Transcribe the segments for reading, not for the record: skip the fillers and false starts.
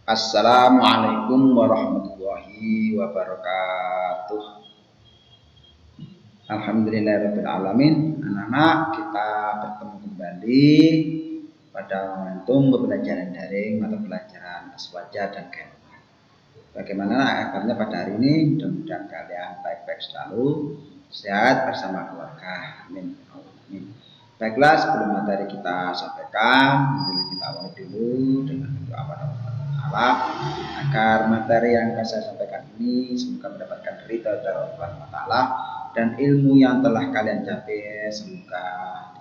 Assalamualaikum warahmatullahi wabarakatuh. Alhamdulillahirabbil alamin. Anak-anak, kita bertemu kembali pada momentum pembelajaran daring mata pelajaran aswaja dan kaidah. Bagaimana kabarnya pada hari ini? Mudah-mudahan kalian baik-baik selalu, sehat bersama keluarga. Amin. Amin. Baiklah, sebelum materi kita sampaikan, mari kita awali dulu dengan doa pada Allah agar materi yang akan saya sampaikan ini semoga mendapatkan ridha dari Allah Subhanahu wa taala dan ilmu yang telah kalian capai semoga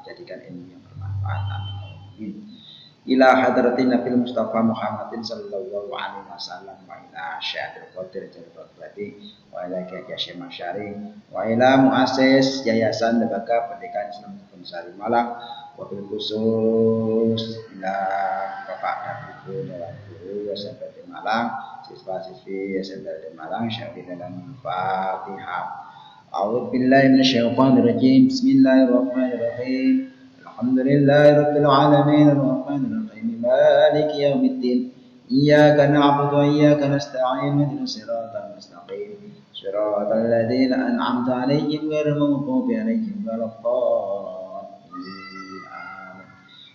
dijadikan ilmu yang bermanfaat. Amin. Ila hadratin Nabi Mustafa Muhammadin sallallahu alaihi wasallam wa ila Syaikhul Qadir Jalbati wa ila Kiai Syekh Masyari wa ila muassis Yayasan Lembaga Pendidikan Islam Kebun Sari Malang wa bil khusus ila Bapak dan Ibu Dewan Guru SMP di Malang, siswa-siswi SMP di Malang, syahid dalam Fatihah. A'udzu billahi minasyaitonir rajim. Bismillahirrahmanirrahim. Alhamdulillahirabbil alamin arrahmanir rahim maliki yaumiddin. Iyyaka na'budu wa iyyaka nasta'in ihdinas siratal mustaqim. Siratal ladzina an'amta 'alaihim ghairil maghdubi 'alaihim waladdallin.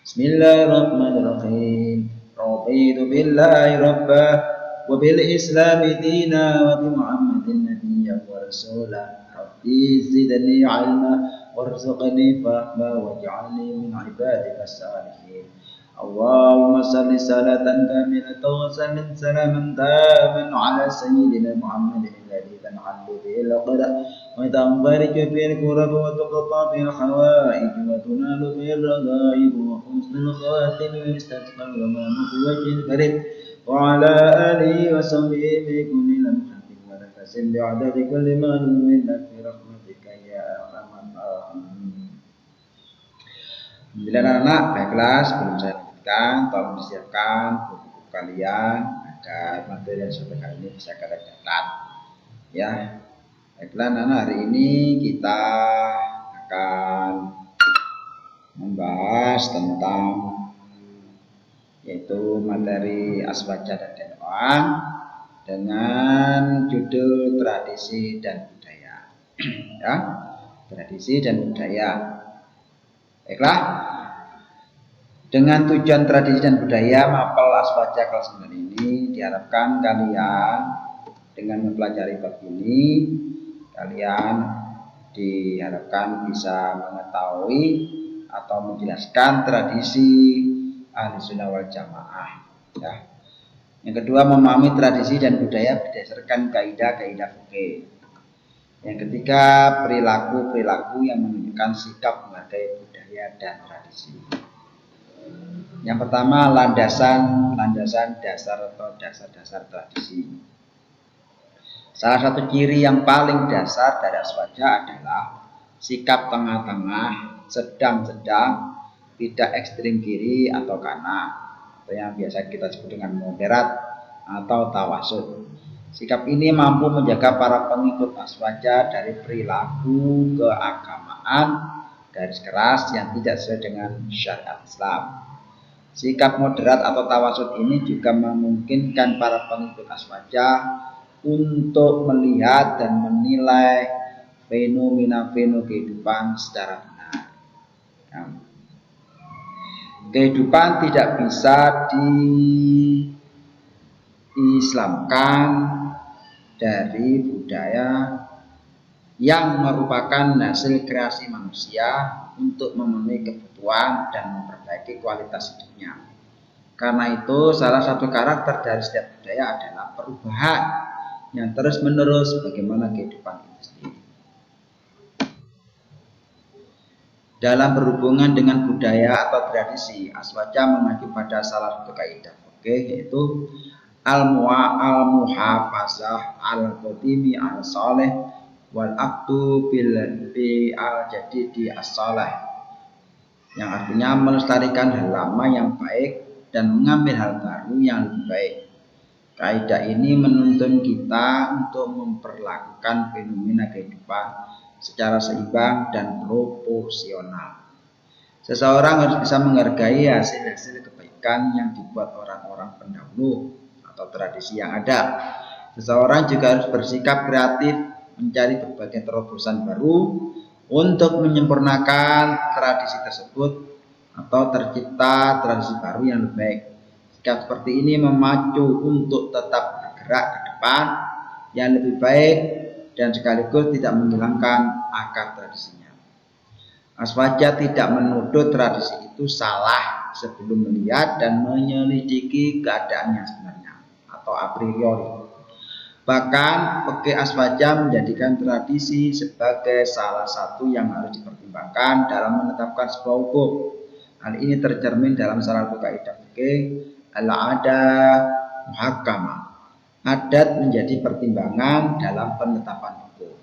Bismillahirrahmanirrahim. Raditu billahi rabba wa bil islami dina wa bi Muhammadin nabiyyan wa rasula. Rabbi zidni 'ilma warzuqni fahma waj'alni min 'ibadika salihin. Allahumma salli salatan kamilatan wa sallim salaman taman 'ala sayyidina Muhammadin alladhi tan'alu bil qada wa tanbariju bil qurab wa tuqta bil hawaij wa tunalu bil raghaib wa husnul khawatim wa istaghfar wa wajhil karim wa 'ala alihi wa sahbihi bi kulli lamhatin wa nafasin bi'adadi kulli ma'lumin fi rahmatika ya arhamar rahimin. Bila anak baiklah, sebelum saya lanjutkan, tolong disiapkan buku kalian agar materi yang sampai kali ini bisa kalian catat. Ya, baiklah anak, hari ini kita akan membahas tentang yaitu materi aswaja dan kaidah dengan judul tradisi dan budaya. Ya, tradisi dan budaya. Baiklah, dengan tujuan tradisi dan budaya mapel aswaja kelas 9 ini diharapkan kalian dengan mempelajari bab ini kalian diharapkan bisa mengetahui atau menjelaskan tradisi ahli sunnah wal jamaah. Ya. Yang kedua, memahami tradisi dan budaya berdasarkan kaidah-kaidah fikih. Yang ketiga, perilaku-perilaku yang menunjukkan sikap menghargai budaya dan tradisi. Yang pertama, landasan dasar atau dasar-dasar tradisi. Salah satu ciri yang paling dasar dari aswaja adalah sikap tengah-tengah, sedang-sedang, tidak ekstrim kiri atau kanan, atau yang biasa kita sebut dengan moderat atau tawasud. Sikap ini mampu menjaga para pengikut aswaja dari perilaku keagamaan garis keras yang tidak sesuai dengan syariat Islam. Sikap moderat atau tawasud ini juga memungkinkan para pengikut aswaja untuk melihat dan menilai fenomena-fenomena kehidupan secara benar. Ya. Kehidupan tidak bisa diislamkan dari budaya yang merupakan hasil kreasi manusia untuk memenuhi kebutuhan dan memperbaiki kualitas hidupnya. Karena itu, salah satu karakter dari setiap budaya adalah perubahan yang terus-menerus bagaimana kehidupan itu sendiri. Dalam berhubungan dengan budaya atau tradisi, aswaja mengacu pada salah satu kaidah fikih yaitu al-muhafazah al-qadimi al-salih wal aktu bil al-jadidi as-salih, yang artinya melestarikan hal lama yang baik dan mengambil hal baru yang lebih baik. Kaidah ini menuntun kita untuk memperlakukan fenomena kehidupan secara seimbang dan proporsional. Seseorang harus bisa menghargai hasil-hasil kebaikan yang dibuat orang-orang pendahulu atau tradisi yang ada. Seseorang juga harus bersikap kreatif mencari berbagai terobosan baru untuk menyempurnakan tradisi tersebut atau tercipta tradisi baru yang lebih baik. Sikap seperti ini memacu untuk tetap bergerak ke depan yang lebih baik dan sekaligus tidak menghilangkan akar tradisinya. Aswaja tidak menuduh tradisi itu salah sebelum melihat dan menyelidiki keadaannya sebenarnya atau a priori. Bahkan Fikih Aswaja menjadikan tradisi sebagai salah satu yang harus dipertimbangkan dalam menetapkan sebuah hukum. Hal ini tercermin dalam salah satu kaidah fikih al-adah muhakkamah. Adat menjadi pertimbangan dalam penetapan hukum.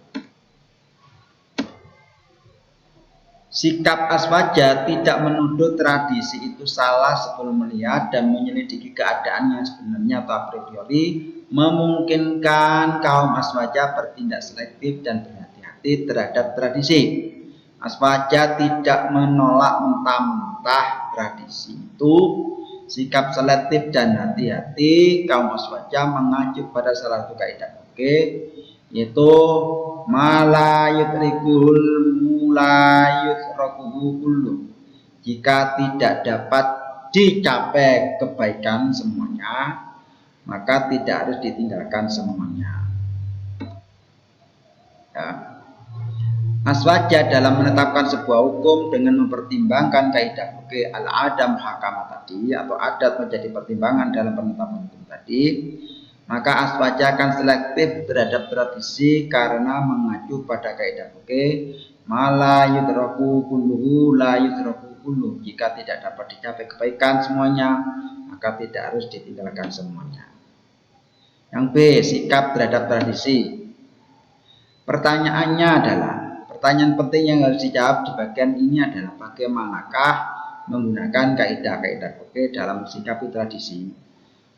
Sikap Aswaja tidak menuduh tradisi itu salah sebelum melihat dan menyelidiki keadaan yang sebenarnya atau a priori, memungkinkan kaum Aswaja bertindak selektif dan berhati-hati terhadap tradisi. Aswaja tidak menolak mentah-mentah tradisi itu. Sikap selektif dan hati-hati kaum Aswaja mengacu pada salah satu kaidah fikih, yaitu malayutrikul mulayutrakuhu kullu. Jika tidak dapat dicapai kebaikan semuanya, maka tidak harus ditinggalkan semuanya. Ya. Aswaja dalam menetapkan sebuah hukum dengan mempertimbangkan kaidah fikih al-adah muhakkamah tadi atau adat menjadi pertimbangan dalam penetapan hukum tadi, maka aswaja akan selektif terhadap tradisi karena mengacu pada kaidah fikih mala yudraku kulluhu la yudraku kulluh. Jika tidak dapat dicapai kebaikan semuanya, maka tidak harus ditinggalkan semuanya. Yang B, sikap terhadap tradisi. Pertanyaannya adalah, pertanyaan penting yang harus dijawab di bagian ini adalah bagaimanakah menggunakan kaidah-kaidah fikih dalam mensikapi tradisi.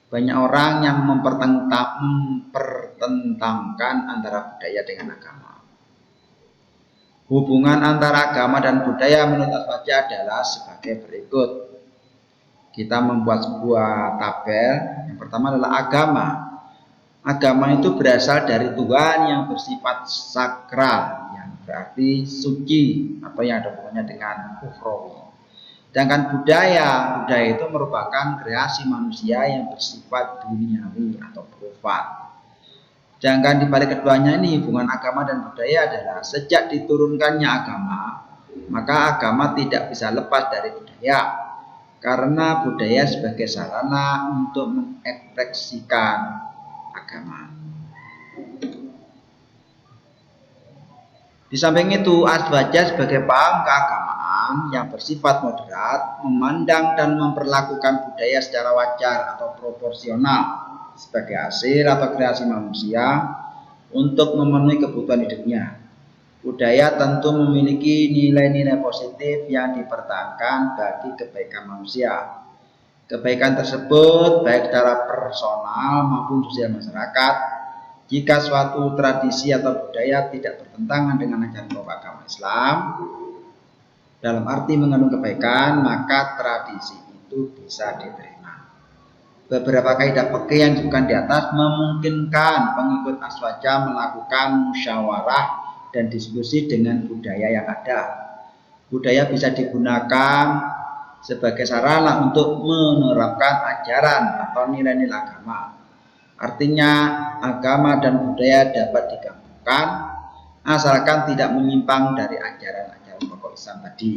Banyak orang yang mempertentangkan antara budaya dengan agama. Hubungan antara agama dan budaya menurut Aswaja adalah sebagai berikut. Kita membuat sebuah tabel. Yang pertama adalah agama. Agama itu berasal dari Tuhan yang bersifat sakral, yang berarti suci atau yang ada hubungannya dengan ukhrawi. Sedangkan budaya itu merupakan kreasi manusia yang bersifat duniawi atau privat. Sedangkan di balik keduanya ini hubungan agama dan budaya adalah sejak diturunkannya agama, maka agama tidak bisa lepas dari budaya. Karena budaya sebagai sarana untuk mengekspresikan agama. Di samping itu, Aswaja sebagai paham keagamaan yang bersifat moderat, memandang dan memperlakukan budaya secara wajar atau proporsional sebagai hasil atau kreasi manusia untuk memenuhi kebutuhan hidupnya. Budaya tentu memiliki nilai-nilai positif yang dipertahankan bagi kebaikan manusia. Kebaikan tersebut baik secara personal maupun sosial masyarakat. Jika suatu tradisi atau budaya tidak bertentangan dengan ajaran pokok agama Islam dalam arti mengandung kebaikan, maka tradisi itu bisa diterima. Beberapa kaidah fikih yang disebutkan di atas memungkinkan pengikut Aswaja melakukan musyawarah dan diskusi dengan budaya yang ada. Budaya bisa digunakan sebagai sarana untuk menerapkan ajaran atau nilai-nilai agama. Artinya agama dan budaya dapat digabungkan asalkan tidak menyimpang dari ajaran-ajaran pokok Islam tadi.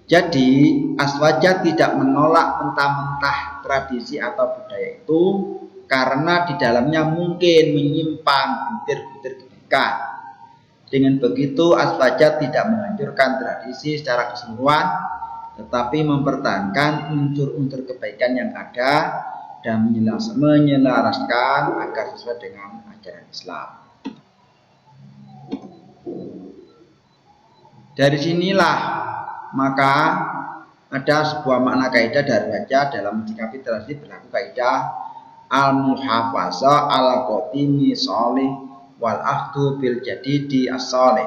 Jadi Aswaja tidak menolak mentah-mentah tradisi atau budaya itu karena di dalamnya mungkin menyimpan butir-butir kebaikan. Dengan begitu Aswaja tidak menghancurkan tradisi secara keseluruhan, tetapi mempertahankan unsur-unsur kebaikan yang ada dan menyelaraskan agar sesuai dengan ajaran Islam. Dari sinilah maka ada sebuah makna kaidah dari Aswaja dalam mensikapi tradisi berlaku kaidah al-muhafazah al-qadimi sholih wal akhdu bil jadidi as-sholih,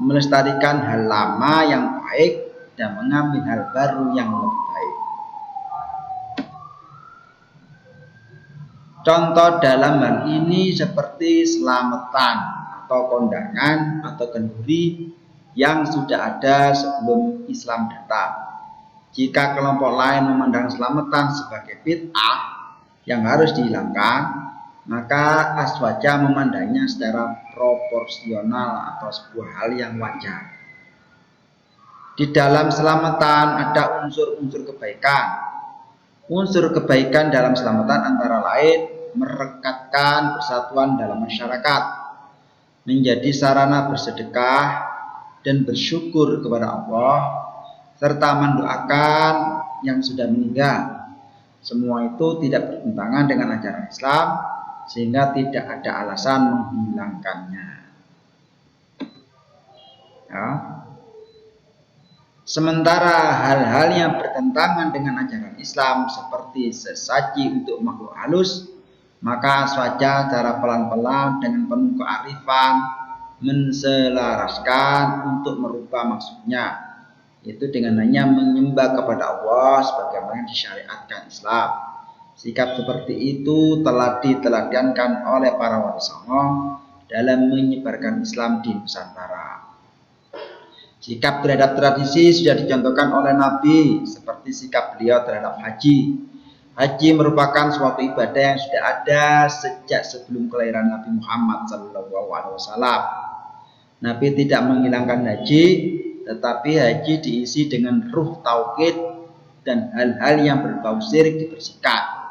melestarikan hal lama yang baik dan mengambil hal baru yang lebih baik. Contoh dalam hal ini seperti selamatan atau kondangan atau kenduri yang sudah ada sebelum Islam datang. Jika kelompok lain memandang selamatan sebagai bid'ah yang harus dihilangkan, maka aswaja memandangnya secara proporsional atau sebuah hal yang wajar. Di dalam selamatan ada unsur-unsur kebaikan. Unsur kebaikan dalam selamatan antara lain merekatkan persatuan dalam masyarakat, menjadi sarana bersedekah dan bersyukur kepada Allah, serta mendoakan yang sudah meninggal. Semua itu tidak bertentangan dengan ajaran Islam, sehingga tidak ada alasan menghilangkannya. Ya. Sementara hal-hal yang bertentangan dengan ajaran Islam seperti sesaji untuk makhluk halus, maka aswaja cara pelan-pelan dengan penuh kearifan menselaraskan untuk merubah maksudnya, yaitu dengan hanya menyembah kepada Allah sebagaimana disyariatkan Islam. Sikap seperti itu telah diteladankan oleh para wali songo dalam menyebarkan Islam di Nusantara. Sikap terhadap tradisi sudah dicontohkan oleh Nabi, seperti sikap beliau terhadap haji. Haji merupakan suatu ibadah yang sudah ada sejak sebelum kelahiran Nabi Muhammad SAW. Nabi tidak menghilangkan haji, tetapi haji diisi dengan ruh tauhid dan hal-hal yang berbau syirik dibersihkan.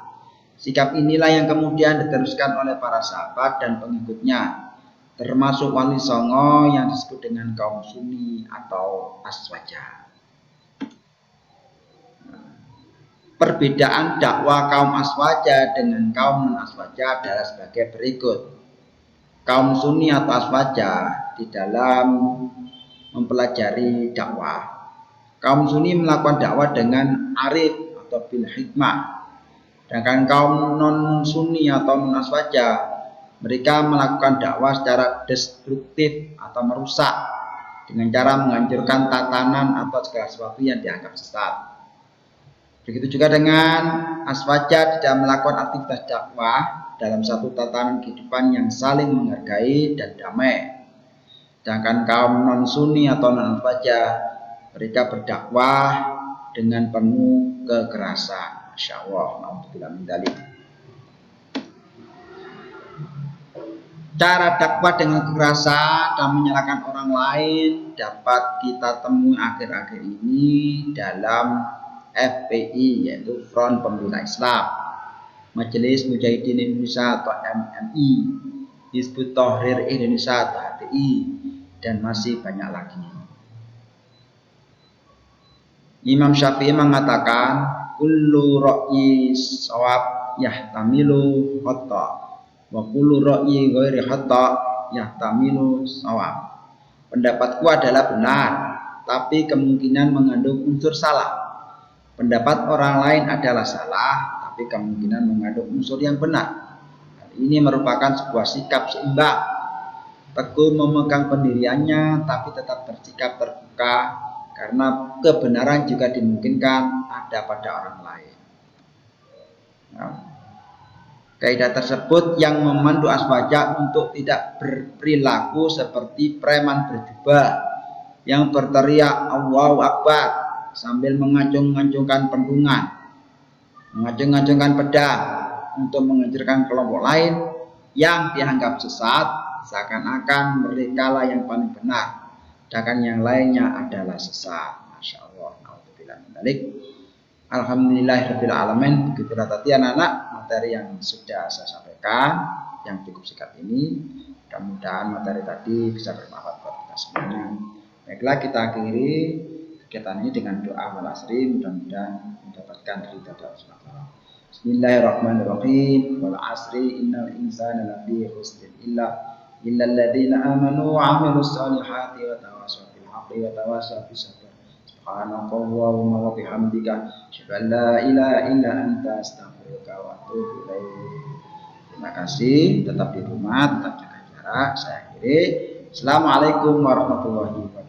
Sikap inilah yang kemudian diteruskan oleh para sahabat dan pengikutnya, termasuk wali songo yang disebut dengan kaum Sunni atau aswaja. Perbedaan dakwah kaum aswaja dengan kaum non-aswaja adalah sebagai berikut. Kaum Sunni atau aswaja di dalam mempelajari dakwah, kaum Sunni melakukan dakwah dengan arif atau bil hikmah. Sedangkan kaum non-Sunni atau non-aswaja, mereka melakukan dakwah secara destruktif atau merusak dengan cara menghancurkan tatanan atau segala sesuatu yang dianggap sesat. Begitu juga dengan aswaja tidak melakukan aktivitas dakwah dalam satu tatanan kehidupan yang saling menghargai dan damai. Sedangkan kaum non-Sunni atau non-aswaja, mereka berdakwah dengan penuh kekerasan. Masya Allah, na'udzubillah min dzalik. Cara dakwah dengan kekerasan dan menyalahkan orang lain dapat kita temui akhir-akhir ini dalam FPI, yaitu Front Pembela Islam, Majelis Mujahidin Indonesia atau MMI, Hizbut Tahrir Indonesia atau HTI, dan masih banyak lagi. Imam Syafi'i mengatakan, kullu ra'yi shawab yahtamilu khata, wa kullu ra'yi ghairi khata yahtamilu shawab. Pendapatku adalah benar, tapi kemungkinan mengandung unsur salah. Pendapat orang lain adalah salah, tapi kemungkinan mengandung unsur yang benar. Hal ini merupakan sebuah sikap seimbang. Teguh memegang pendiriannya, tapi tetap bersikap terbuka, karena kebenaran juga dimungkinkan ada pada orang lain. Kaidah tersebut yang memandu aswaja untuk tidak berperilaku seperti preman berjubah yang berteriak Allahu Akbar sambil mengacung-acungkan pendungan, mengacung-acungkan pedang untuk menghancurkan kelompok lain yang dianggap sesat, seakan-akan mereka lah yang paling benar, sedangkan yang lainnya adalah sesat. Masya Allah, na'udzubillah min dzalik. Alhamdulillahirabbil alamin. Begitulah tadi anak-anak materi yang sudah saya sampaikan yang cukup singkat ini. Mudah-mudahan materi tadi bisa bermanfaat buat kita semuanya. Baiklah, kita akhiri kegiatan ini dengan doa wal asri, mudah-mudahan mendapatkan ridha dari Allah. Bismillahirrahmanirrahim. Wal asri innal insana lafi khusr illal ladzina amanu wa 'amilus solihati wa tawassaw bil haqqi wa tawassaw bis sabr. Subhanallahumma wa bihamdika asyhadu an la ilaha illa anta astaghfiruka wa atubu ilaik. Terima kasih, tetap di rumah, tetap jaga jarak. Saya akhiri. Assalamualaikum warahmatullahi wabarakatuh.